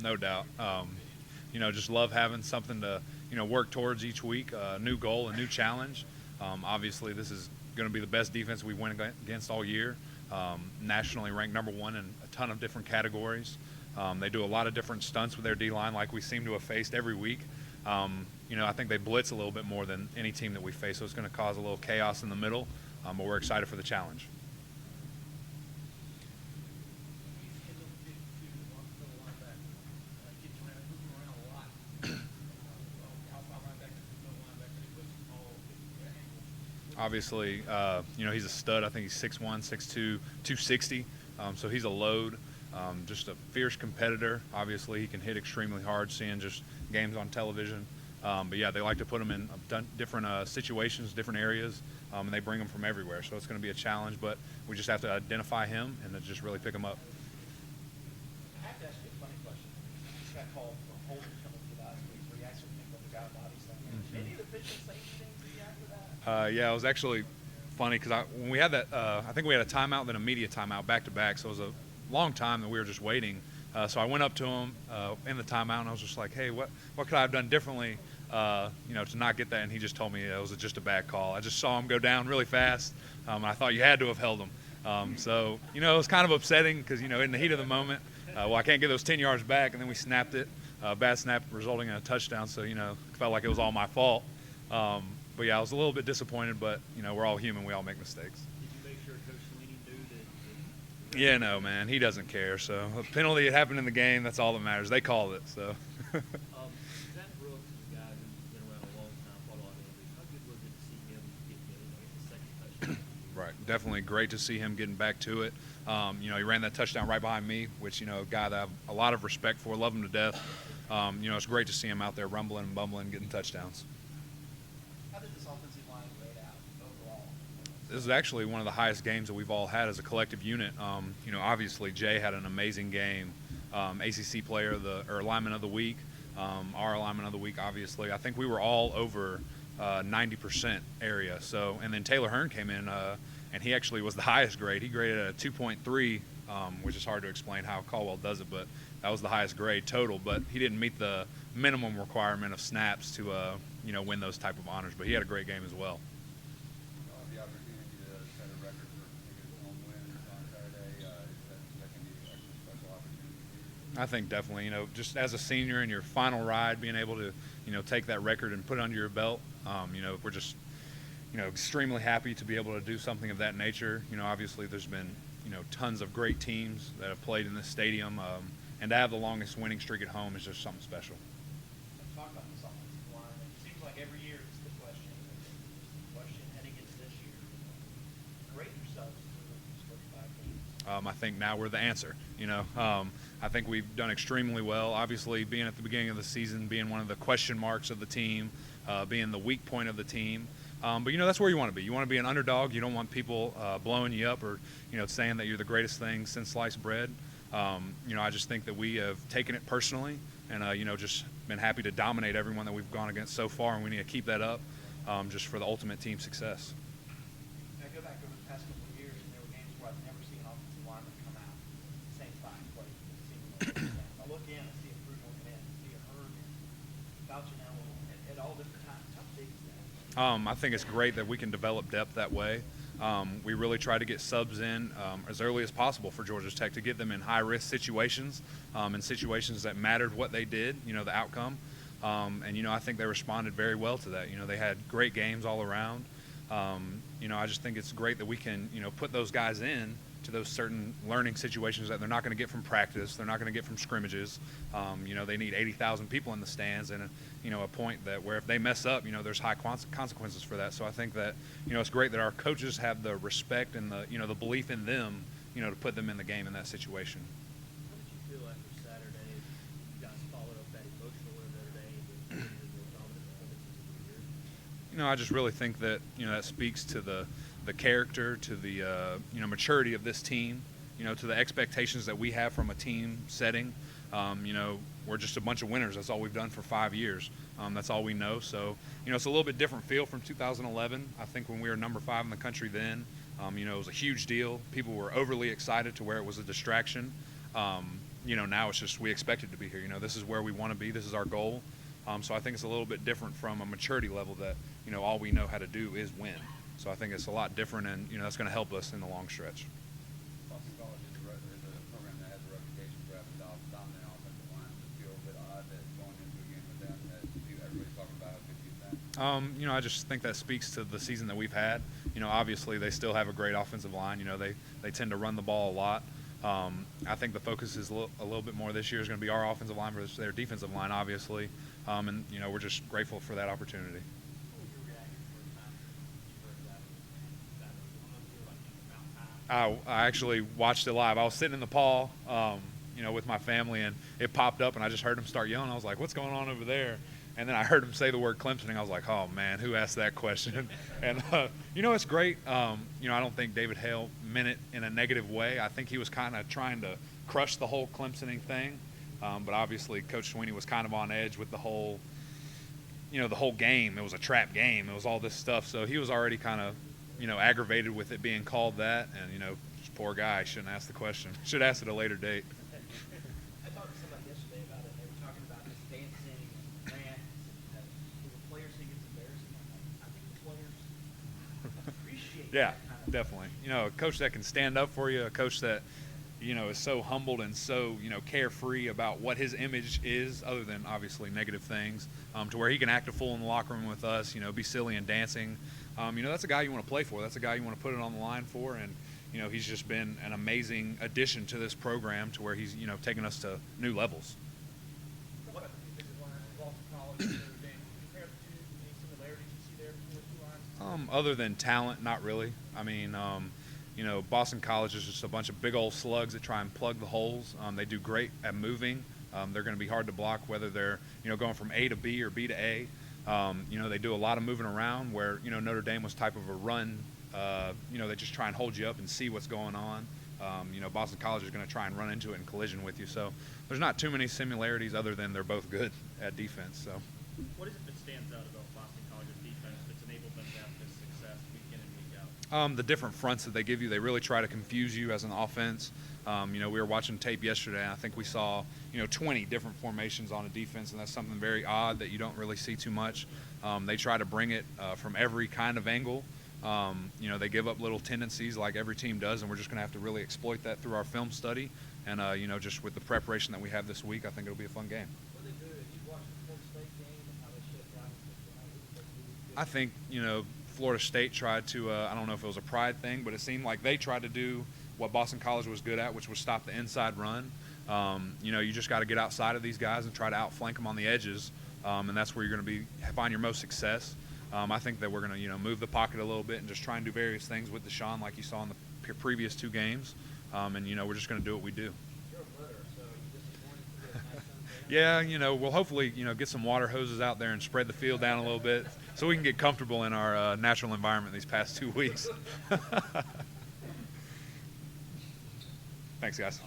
No doubt. Just love having something to, work towards each week, a new goal, a new challenge. Obviously, this is going to be the best defense we went against all year. Nationally ranked number one in a ton of different categories. They do a lot of different stunts with their D-line like we seem to have faced every week. I think they blitz a little bit more than any team that we face, so it's going to cause a little chaos in the middle, but we're excited for the challenge. Obviously, he's a stud. I think he's 6'1", 6'2", 260, so he's a load. Just a fierce competitor. Obviously, he can hit extremely hard, seeing just games on television. But yeah, they like to put him in different situations, different areas, and they bring him from everywhere. So it's going to be a challenge, but we just have to identify him and then just really pick him up. I have to ask you a funny question. I just got called for holding penalty last week where you actually think of the guy body slam. Any of the officials say anything to you after that? Yeah, it was actually funny because when we had that, I think we had a timeout, then a media timeout back to back. So it was a long time that we were just waiting. So I went up to him in the timeout and I was just like, "Hey, what could I have done differently, to not get that?" And he just told me it was just a bad call. I just saw him go down really fast, and I thought you had to have held him. So it was kind of upsetting because in the heat of the moment, I can't get those 10 yards back, and then we snapped it, bad snap resulting in a touchdown. So felt like it was all my fault. But yeah, I was a little bit disappointed, but we're all human. We all make mistakes. Did you make sure Coach Sweeney knew that? Yeah, no, man, he doesn't care. So a penalty, it happened in the game. That's all that matters. They called it. So. Zach Brooks is a guy who's been around a long time, fought a lot of injuries. How good was it to see him get the second touchdown? Right, definitely great to see him getting back to it. He ran that touchdown right behind me, which a guy that I have a lot of respect for, love him to death. It's great to see him out there rumbling and bumbling, getting touchdowns. How did this offensive line grade out overall? This is actually one of the highest games that we've all had as a collective unit. Obviously Jay had an amazing game, ACC player or lineman of the week, our lineman of the week. Obviously, I think we were all over 90% area. So, and then Taylor Hearn came in, and he actually was the highest grade. He graded at a 2.3, which is hard to explain how Caldwell does it, but that was the highest grade total. But he didn't meet the minimum requirement of snaps to win those type of honors. But he had a great game as well. The opportunity to set a record for maybe a home win on Saturday, that can be an extra special opportunity. I think definitely, just as a senior in your final ride, being able to, take that record and put it under your belt, we're just, extremely happy to be able to do something of that nature. Obviously there's been, tons of great teams that have played in this stadium, and to have the longest winning streak at home is just something special. Let's talk about this offensive line. It seems like every year it's the question. Heading into this year. Grade yourselves for these first 5 games. I think now we're the answer. I think we've done extremely well. Obviously, being at the beginning of the season, being one of the question marks of the team, being the weak point of the team. But that's where you want to be. You want to be an underdog. You don't want people blowing you up or saying that you're the greatest thing since sliced bread. I just think that we have taken it personally, and just been happy to dominate everyone that we've gone against so far, and we need to keep that up, just for the ultimate team success. I go back over the past couple of years, and there were games where I've never seen an offensive lineman come out at the same time play. I look in, I see a Fruit looking in, I see a Herd vouching out at all different times. How big is that? I think it's great that we can develop depth that way. We really try to get subs in as early as possible for Georgia Tech to get them in high-risk situations, and situations that mattered what they did, the outcome. And I think they responded very well to that. They had great games all around. I just think it's great that we can, put those guys in to those certain learning situations that they're not going to get from practice, they're not going to get from scrimmages. They need 80,000 people in the stands, and a point that where if they mess up, there's high consequences for that. So I think that it's great that our coaches have the respect and the the belief in them, to put them in the game in that situation. How did you feel after Saturday? You guys followed up that emotional win the other day and the dominant performances of the year? I just really think that that speaks to the character, to the maturity of this team, to the expectations that we have from a team setting. We're just a bunch of winners. That's all we've done for 5 years. That's all we know. So it's a little bit different feel from 2011. I think when we were number 5 in the country then, it was a huge deal. People were overly excited to where it was a distraction. now it's just we expect it to be here. This is where we want to be. This is our goal. So I think it's a little bit different from a maturity level that, all we know how to do is win. So I think it's a lot different, and, that's going to help us in the long stretch. Boston College is a program that has a reputation for having dominant offensive line. Does it feel a bit odd that going into a game with them that everybody's talking about how good you've been? I just think that speaks to the season that we've had. Obviously they still have a great offensive line. They tend to run the ball a lot. I think the focus is a little bit more this year is going to be our offensive line versus their defensive line, obviously. And, we're just grateful for that opportunity. I actually watched it live. I was sitting in the paw, with my family, and it popped up, and I just heard him start yelling. I was like, what's going on over there? And then I heard him say the word Clemson, and I was like, oh, man, who asked that question? And, it's great. I don't think David Hale meant it in a negative way. I think he was kind of trying to crush the whole Clemsoning thing. But obviously Coach Sweeney was kind of on edge with the whole game. It was a trap game. It was all this stuff. So he was already kind of, aggravated with it being called that. And, just poor guy, shouldn't ask the question. Should ask at a later date. I talked to somebody yesterday about it. They were talking about this dancing and rant. Do the players think it's embarrassing? I think the players appreciate Yeah, that kind of definitely. A coach that can stand up for you, a coach that, is so humbled and so, carefree about what his image is, other than obviously negative things, to where he can act a fool in the locker room with us, be silly and dancing. That's a guy you want to play for. That's a guy you want to put it on the line for. And, he's just been an amazing addition to this program to where he's, taken us to new levels. What about the defensive line, Boston College, and Notre Dame? Compare the two, any similarities you see there between the two lines? Other than talent, not really. I mean, Boston College is just a bunch of big old slugs that try and plug the holes. They do great at moving. They're going to be hard to block, whether they're, going from A to B or B to A. They do a lot of moving around where, Notre Dame was type of a run. They just try and hold you up and see what's going on. Boston College is going to try and run into it and collision with you. So there's not too many similarities other than they're both good at defense. So. What is it that stands out about Boston College's defense that's enabled them to have this success week in and week out? The different fronts that they give you, they really try to confuse you as an offense. We were watching tape yesterday, and I think we saw, 20 different formations on a defense, and that's something very odd that you don't really see too much. They try to bring it from every kind of angle. They give up little tendencies like every team does, and we're just going to have to really exploit that through our film study. And, just with the preparation that we have this week, I think it'll be a fun game. What do they do? If you watch the Florida State game and how they shut down I think, Florida State tried to, I don't know if it was a pride thing, but it seemed like they tried to do what Boston College was good at, which was stop the inside run. You just got to get outside of these guys and try to outflank them on the edges, and that's where you're going to find your most success. I think that we're going to, move the pocket a little bit and just try and do various things with Deshaun like you saw in the previous two games, and, we're just going to do what we do. You're a blitter, so you disappointed to get a nice Yeah, we'll hopefully, get some water hoses out there and spread the field down a little bit so we can get comfortable in our natural environment these past 2 weeks. Thanks, guys.